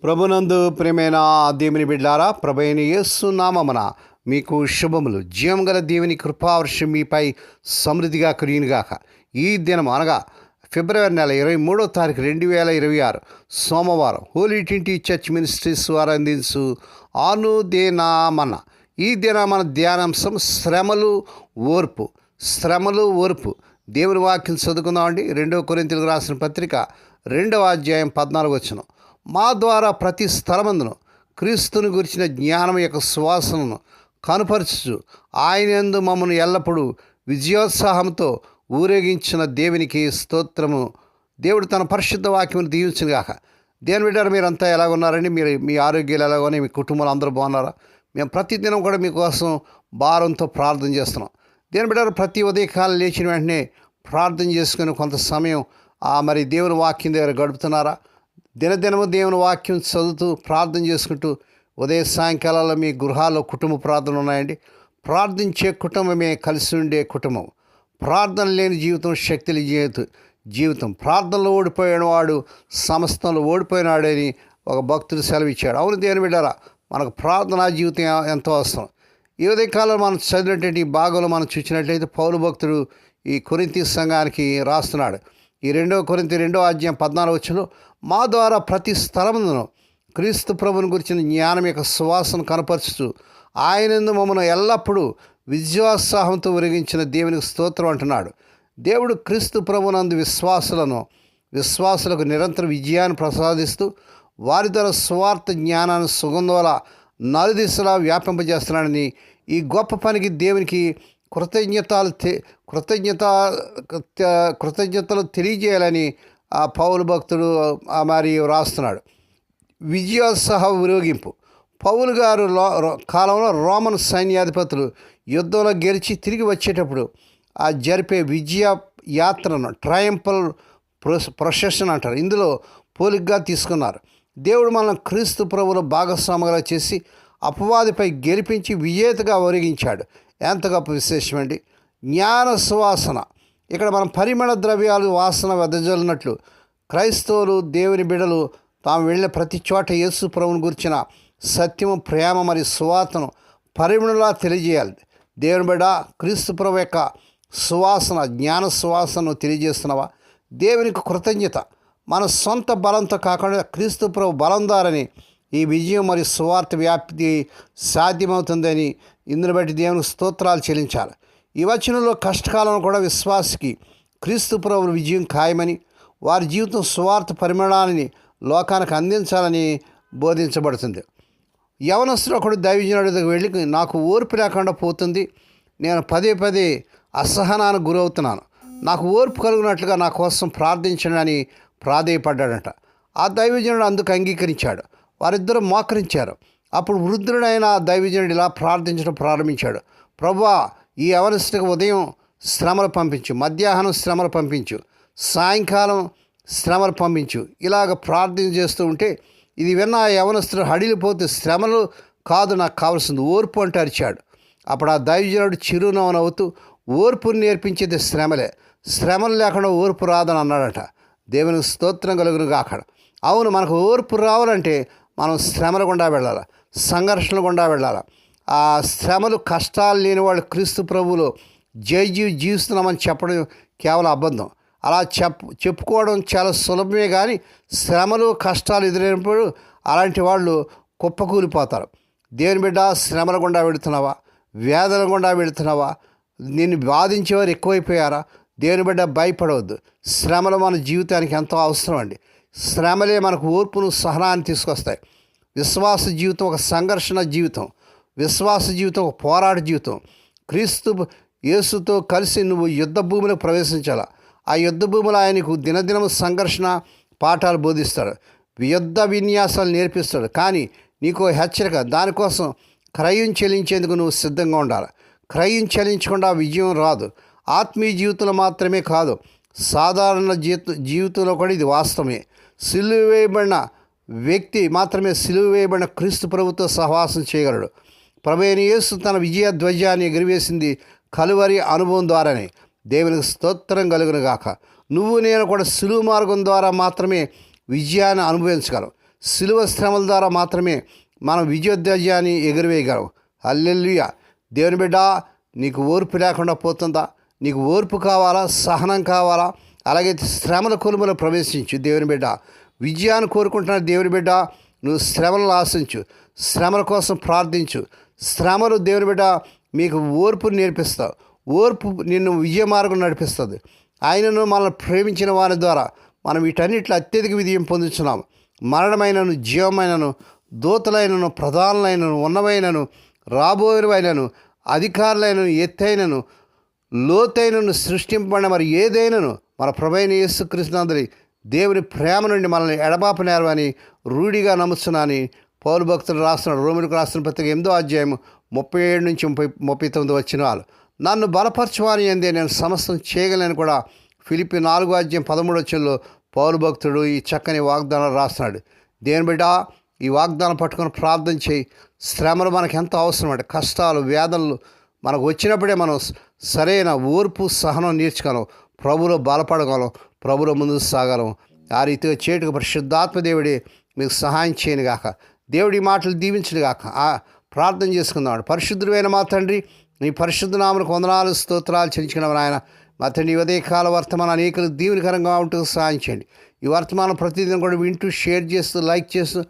ప్రభునందు ప్రేమైన దేవుని బిడ్డారా, ప్రభైన యేసు నామమున మీకు శుభములు. జీవం గల దేవుని కృపావర్షం మీపై సమృద్ధిగా కురియునుగాక. ఈ దినం అనగా ఫిబ్రవరి నెల 23వ తారీఖు 2026 సోమవారం హోలీ ట్రినిటీ చర్చ్ మినిస్ట్రీస్ వారు అందించు అనుదినమన్న ఈ దిన మన ధ్యానాంశం శ్రమలు ఓర్పు. దేవుని వాక్యం చదువుకుందామండి. 2 కొరింథీయులకు రాసిన పత్రిక 2వ అధ్యాయం 14 వచనం. మా ద్వారా ప్రతి స్థలమందును క్రీస్తుని గురించిన జ్ఞానం యొక్క సువాసనను కనుపరచు ఆయన యందు మమ్మను ఎల్లప్పుడూ విజయోత్సాహంతో ఊరేగించిన దేవునికి స్తోత్రము. దేవుడు తన పరిశుద్ధ వాక్యమును దీవించుగాక. దేని బిడ్డారు, మీరంతా ఎలా ఉన్నారండి? మీ ఆరోగ్యాలు ఎలా ఉన్నాయి? మీ కుటుంబాలు అందరూ బాగున్నారా? మేము ప్రతిదినం కూడా మీకోసం భారంతో ప్రార్థన చేస్తున్నాం. దేని బిడ్డారు, ప్రతి ఉదయకాలం లేచిన వెంటనే ప్రార్థన చేసుకుని కొంత సమయం మరి దేవుని వాక్యం దగ్గర గడుపుతున్నారా? దినదినము దేవుని వాక్యం చదువుతూ ప్రార్థన చేసుకుంటూ ఉదయ సాయంకాలాల్లో మీ గృహాల్లో కుటుంబ ప్రార్థనలు ఉన్నాయండి. ప్రార్థించే కుటుంబమే కలిసి ఉండే కుటుంబం. ప్రార్థన లేని జీవితం శక్తి లేని జీవితం. ప్రార్థనలో ఓడిపోయిన వాడు సమస్తంలో ఓడిపోయినాడని ఒక భక్తుడు సెలవిచ్చాడు. అవును దేవుని బిడ్డారా, మనకు ప్రార్థనా జీవితం ఎంతో అవసరం. ఈ ఉదయకాలంలో మనం చదివినటువంటి ఈ భాగంలో మనం చూసినట్లయితే పౌలు భక్తుడు ఈ కొరింథీ సంఘానికి రాస్తున్నాడు. ఈ 2 కొరింథీ 2వ అధ్యాయం 14 వచనంలో మా ద్వారా ప్రతి స్థలమును క్రీస్తు ప్రభుని గురించిన జ్ఞానం యొక్క సువాసన కనపరచుతూ ఆయనందు మమ్మల్ని ఎల్లప్పుడూ విజయోత్సాహంతో ఉరిగించిన దేవునికి స్తోత్రం అంటున్నాడు. దేవుడు క్రీస్తు ప్రభునందు విశ్వాసులకు నిరంతర విజయాన్ని ప్రసాదిస్తూ వారి ద్వారా స్వార్థ జ్ఞానాన్ని సుగంధోల నలుదిశలా వ్యాపింపజేస్తున్నాడని, ఈ గొప్ప పనికి దేవునికి కృతజ్ఞతలు తెలియజేయాలని ఆ పౌలు భక్తుడు మరి రాస్తున్నాడు. విజయోత్సాహ విరోగింపు. పౌలు గారు కాలంలో రోమన్ సైన్యాధిపతులు యుద్ధంలో గెలిచి తిరిగి వచ్చేటప్పుడు ఆ జరిపే విజయ యాత్రను ట్రయంపల్ ప్రొసెషన్ అంటారు. ఇందులో పోలికగా తీసుకున్నారు. దేవుడు మనం క్రీస్తు ప్రభువులో భాగస్వాముగా చేసి అపవాదిపై గెలిపించి విజేతగా ఒరిగించాడు. ఎంత గొప్ప విశేషం అండి. జ్ఞాన సువాసన. ఇక్కడ మనం పరిమళ ద్రవ్యాలు వాసన వెదజల్లినట్లు క్రైస్తవులు దేవుని బిడ్డలు తాము వెళ్ళిన ప్రతి చోట యేసు ప్రభువుని గురించిన సత్యము, ప్రేమ మరియు సువాసన పరిమళలా తెలియజేయాలి. దేవుని బిడ్డ, క్రీస్తు ప్రభు యొక్క సువాసన, జ్ఞాన సువాసనను తెలియజేస్తున్నావా? దేవునికి కృతజ్ఞత. మన సొంత బలంతో కాకుండా క్రీస్తు ప్రభు బలం ద్వారానే ఈ విజయం మరియు సువార్త వ్యాప్తి సాధ్యమవుతుందని ఇందుని బట్టి దేవునికి స్తోత్రాలు చెల్లించాలి. ఈ వచనంలో కష్టకాలంలో కూడా విశ్వాసికి క్రీస్తు ప్రభువు విజయం ఖాయమని, వారి జీవితం సువార్త పరిమాణాన్ని లోకానికి అందించాలని బోధించబడుతుంది. యవనస్తుడు ఒకడు దైవజనుడి దగ్గరికి వెళ్ళి, నాకు ఓర్పు లేకుండా పోతుంది, నేను పదే అసహనానికి గురవుతున్నాను, నాకు ఓర్పు కలుగునట్లుగా నా కోసం ప్రార్థించండి అని ప్రాధేయపడ్డాడంట. ఆ దైవజనుడు అందుకు అంగీకరించాడు. వారిద్దరూ మోకరించారు. అప్పుడు వృద్ధుడైన ఆ దైవజనుడు ఇలా ప్రార్థించడం ప్రారంభించాడు. ప్రభువా, ఈ యవనస్తుడికి ఉదయం శ్రమలు పంపించు, మధ్యాహ్నం శ్రమలు పంపించు, సాయంకాలం శ్రమలు పంపించు. ఇలాగ ప్రార్థన చేస్తూ ఉంటే ఇది విన్న ఆ యవనస్తుడు హడిలిపోతే, శ్రమలు కాదు నాకు కావాల్సింది ఓర్పు అంటే అరిచాడు. అప్పుడు ఆ దైవజనుడు చిరునవ్వు నవ్వుతూ, ఓర్పుని నేర్పించేది శ్రమలు లేకుండా ఓర్పు రాదని అన్నాడట. దేవునికి స్తోత్రం కలుగును గాక. అవును, మనకు ఓర్పు రావాలంటే మనం శ్రమల గుండా వెళ్ళాలి, సంఘర్షణల గుండా వెళ్ళాలి. ఆ శ్రమలు, కష్టాలు లేని వాళ్ళు క్రీస్తు ప్రభువులో జీవిస్తున్నామని చెప్పడం కేవలం అబద్ధం. అలా చెప్పుకోవడం చాలా సులభమే, కానీ శ్రమలు, కష్టాలు ఎదురైనప్పుడు అలాంటి వాళ్ళు కుప్పకూలిపోతారు. దేవుని బిడ్డ, శ్రమల గుండా వెళుతున్నావా? వేదన గుండా వెళుతున్నావా? నిన్ను బాధించేవారు ఎక్కువైపోయారా? దేవుని బిడ్డ, భయపడవద్దు. శ్రమలు మన జీవితానికి ఎంతో అవసరం అండి. శ్రమలే మనకు ఓర్పును, సహనాన్ని తీసుకొస్తాయి. విశ్వాస జీవితం ఒక సంఘర్షణ జీవితం. విశ్వాస జీవితం ఒక పోరాట జీవితం. క్రీస్తు యేసుతో కలిసి నువ్వు యుద్ధ భూమిలో ప్రవేశించాలా. ఆ యుద్ధ భూమిలో ఆయనకు దినదినము సంఘర్షణ పాఠాలు బోధిస్తాడు, యుద్ధ విన్యాసాలు నేర్పిస్తాడు. కానీ నీకు హెచ్చరిక, దానికోసం క్రయం చెల్లించేందుకు నువ్వు సిద్ధంగా ఉండాలి. క్రయం చెల్లించకుండా విజయం రాదు. ఆత్మీయ జీవితంలో మాత్రమే కాదు, సాధారణ జీవితంలో కూడా ఇది వాస్తవమే. సిలువ వేయబడిన వ్యక్తి మాత్రమే సిలువ వేయబడిన క్రీస్తు ప్రభుతో సహవాసం చేయగలడు. ప్రభువైన యేసు తన విజయ ధ్వజాన్ని ఎగురవేసింది కలువరి అనుభవం ద్వారానే. దేవునికి స్తోత్రం కలుగును గాక. నువ్వు నేను కూడా సిలువ మార్గం ద్వారా మాత్రమే విజయాన్ని అనుభవించగలం. శిలువ శ్రమల ద్వారా మాత్రమే మనం విజయోధ్యాయాన్ని ఎగురవేయగలం. హల్లెలూయా. దేవుని బిడ్డ, నీకు ఓర్పు లేకుండా పోతుందా? నీకు ఓర్పు కావాలా? సహనం కావాలా? అలాగే శ్రమల కొలుములో ప్రవేశించు. దేవుని బిడ్డ, విజయాన్ని కోరుకుంటున్న దేవుని బిడ్డ, నువ్వు శ్రమలను ఆశించు, శ్రమల కోసం ప్రార్థించు. శ్రమలు దేవుని బిడ్డ మీకు ఓర్పుని నేర్పిస్తావు. ఓర్పు నిన్ను విజయ మార్గం నడిపిస్తుంది. ఆయనను మనల్ని ప్రేమించిన వారి ద్వారా మనం వీటన్నిటిలో అత్యధిక విజయం పొందుతున్నాము. మరణమైనను, జీవమైనను, దూతలైనను, ప్రధానులైనను, ఉన్నవైనను, రాబోయేవైనను, అధికారులైనను, ఎత్తైనను, లోతైనను, సృష్టింపబడిన మరి ఏదైనను మన ప్రభువైన యేసుక్రీస్తునందరి దేవుని ప్రేమ నుండి మనల్ని ఎడబాపనేరవని రూఢిగా నమ్ముతున్నానని పౌలు భక్తులు రాస్తున్నాడు. రోమిలకు రాసిన పత్రిక 8వ అధ్యాయం 37 నుంచి 39 వచనాలు. నన్ను బలపరచువాని అందే నేను సమస్తం చేయగలను కూడా ఫిలిప్పీ 4వ అధ్యాయం 13 వచనంలో పౌలు భక్తుడు ఈ చక్కని వాగ్దానం రాస్తున్నాడు. దేవుని బిడ్డ, ఈ వాగ్దానం పట్టుకొని ప్రార్థన చేయి. శ్రమలు మనకు ఎంత అవసరం అంటే, కష్టాలు, వేదనలు మనకు వచ్చినప్పుడే మనం సరైన ఓర్పు, సహనం నేర్చుకోగలం, ప్రభులో బలపడగలం, ప్రభులో ముందుకు సాగలం. ఆ రీతిగా చేటుకు పరిశుద్ధాత్మ దేవుడే మీకు సహాయం చేయను గాక. దేవుడి మాటలు దీవించను గాక. ప్రార్థన చేసుకుందాం. పరిశుద్ధుడైన మా తండ్రి, నీ పరిశుద్ధ నామమునకు వందనాలు, స్తోత్రాలు చెల్లించుకున్నాం నాయన. మా తండ్రి, ఉదయకాల వర్తమానం అనేకలు దీవెనకరంగా ఉంటూ సహాయం చేయండి. ఈ వర్తమానం ప్రతిదినం కూడా వింటూ, షేర్ చేస్తూ, లైక్ చేస్తూ,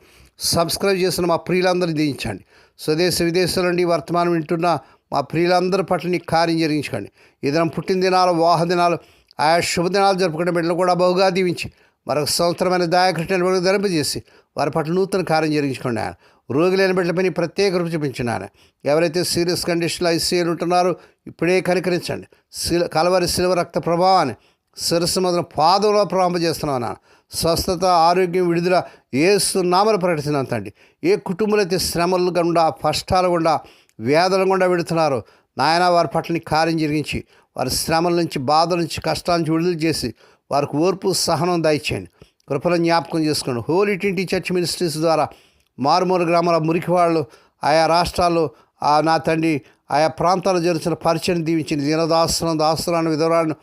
సబ్స్క్రైబ్ చేస్తున్న మా ప్రియులందరూ దీవించండి. స్వదేశ విదేశాల నుండి వర్తమానం వింటున్న మా ప్రియులందరి పట్ల నీ కార్యం జరిగించుకోండి. ఈ దినం పుట్టిన దినాలు, వివాహ దినాలు, ఆయా శుభదినాలు జరుపుకునే బిడ్డలు కూడా బహుగా దీవించి మరొక సంవత్సరమైన దయాకృష్ణ ధరింపజేసి వారి పట్ల నూతన కార్యం జరిగించుకోండి. ఆయన రోగులైన బిడ్డలపై ప్రత్యేక కృప చూపించున్నాను. ఎవరైతే సీరియస్ కండిషన్లో ఐసీయూలు ఉంటున్నారో ఇప్పుడే కనికరించండి. కలవరి శిలువ రక్త ప్రభావాన్ని శిరస్సు మొదలు పాదంలో ప్రవహింపజేస్తున్నాను. స్వస్థత, ఆరోగ్యం, విడుదల యేసు నామమున ప్రకటిస్తున్నాను తండ్రి. ఏ కుటుంబంలో అయితే శ్రమలు గుండా, కష్టాలు గుండా, వేదన గుండా వెడుతున్నారు నాయన, వారి పట్ల నీ కార్యం జరిగించి వారి శ్రమల నుంచి, బాధల నుంచి, కష్టాల నుంచి విడుదల చేసి వారికి ఓర్పు, సహనం దయచేయండి. కృపలను జ్ఞాపకం చేసుకోండి. హోలీ ట్రినిటీ చర్చ్ మినిస్ట్రీస్ ద్వారా మారుమూల గ్రామాల మురికివాళ్ళు, ఆయా రాష్ట్రాల్లో నా తండ్రి ఆయా ప్రాంతాల్లో జరుగుతున్న పరిచయం దీవించింది. దీనదాసులను, దాసులను, విధవరాలను,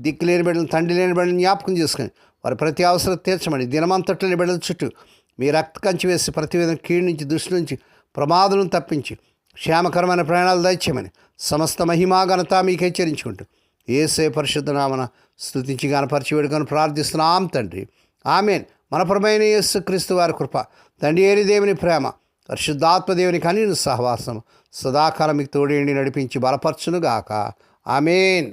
దిక్కు లేని బిడ్డలను, తండ్రి లేని బిడ్డలను జ్ఞాపకం చేసుకొని వారి ప్రతి అవసరం తీర్చమని దినమంతట్లోని బిడ్డల చుట్టూ మీ రక్త కంచి వేసి ప్రతి విధంగా కీడు నుంచి, దృష్టి నుంచి, ప్రమాదం తప్పించి క్షేమకరమైన ప్రయాణాలు దయచేయమని సమస్త మహిమా ఘనత మీకు హెచ్చరించుకుంటూ యేసే పరిశుద్ధ నామమున స్తుతించి గణపరిచి వేడుకొని ప్రార్థిస్తున్నాం తండ్రి. ఆమేన్. మన ప్రభువైన యేసుక్రీస్తు వారి కృప, తండ్రి అయిన దేవుని ప్రేమ, పరిశుద్ధాత్మ దేవుని కనిన సహవాసం సదాకాలం మీకు తోడేండి నడిపించి బలపరచునుగాక. ఆమేన్.